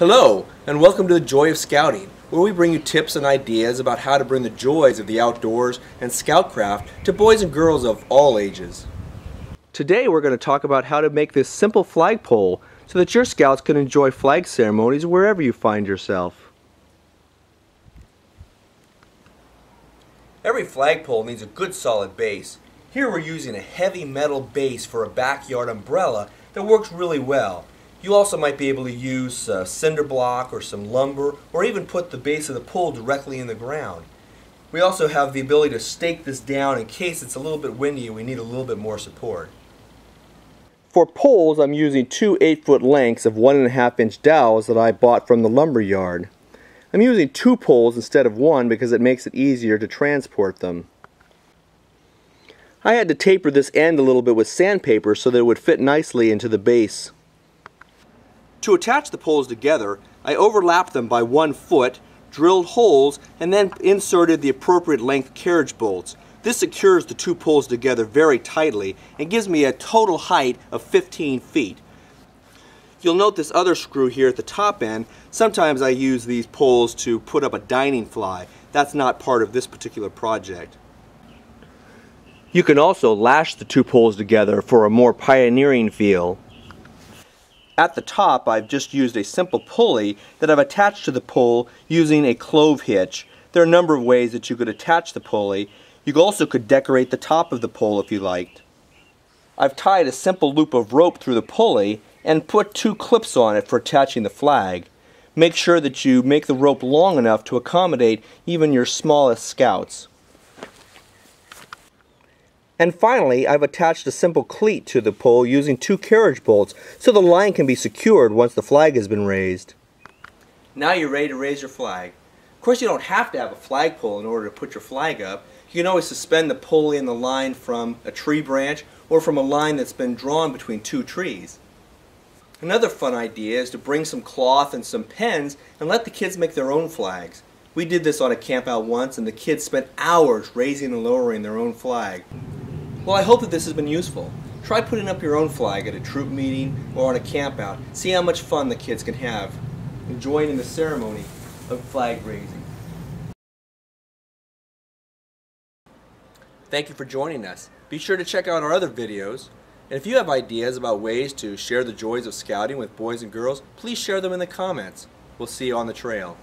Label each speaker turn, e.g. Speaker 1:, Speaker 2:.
Speaker 1: Hello, and welcome to The Joy of Scouting, where we bring you tips and ideas about how to bring the joys of the outdoors and scoutcraft to boys and girls of all ages. Today we're going to talk about how to make this simple flagpole so that your scouts can enjoy flag ceremonies wherever you find yourself. Every flagpole needs a good solid base. Here we're using a heavy metal base for a backyard umbrella that works really well. You also might be able to use cinder block or some lumber, or even put the base of the pole directly in the ground. We also have the ability to stake this down in case it's a little bit windy and we need a little bit more support. For poles, I'm using two 8-foot lengths of 1.5-inch dowels that I bought from the lumber yard. I'm using two poles instead of one because it makes it easier to transport them. I had to taper this end a little bit with sandpaper so that it would fit nicely into the base. To attach the poles together, I overlapped them by 1 foot, drilled holes, and then inserted the appropriate length carriage bolts. This secures the two poles together very tightly and gives me a total height of 15 feet. You'll note this other screw here at the top end. Sometimes I use these poles to put up a dining fly. That's not part of this particular project. You can also lash the two poles together for a more pioneering feel. At the top, I've just used a simple pulley that I've attached to the pole using a clove hitch. There are a number of ways that you could attach the pulley. You also could decorate the top of the pole if you liked. I've tied a simple loop of rope through the pulley and put 2 clips on it for attaching the flag. Make sure that you make the rope long enough to accommodate even your smallest scouts. And finally, I've attached a simple cleat to the pole using 2 carriage bolts so the line can be secured once the flag has been raised. Now you're ready to raise your flag. Of course, you don't have to have a flagpole in order to put your flag up. You can always suspend the pulley and the line from a tree branch or from a line that's been drawn between 2 trees. Another fun idea is to bring some cloth and some pens and let the kids make their own flags. We did this on a camp out once and the kids spent hours raising and lowering their own flag. Well, I hope that this has been useful. Try putting up your own flag at a troop meeting or on a camp out. See how much fun the kids can have enjoying the ceremony of flag raising. Thank you for joining us. Be sure to check out our other videos. And if you have ideas about ways to share the joys of scouting with boys and girls, please share them in the comments. We'll see you on the trail.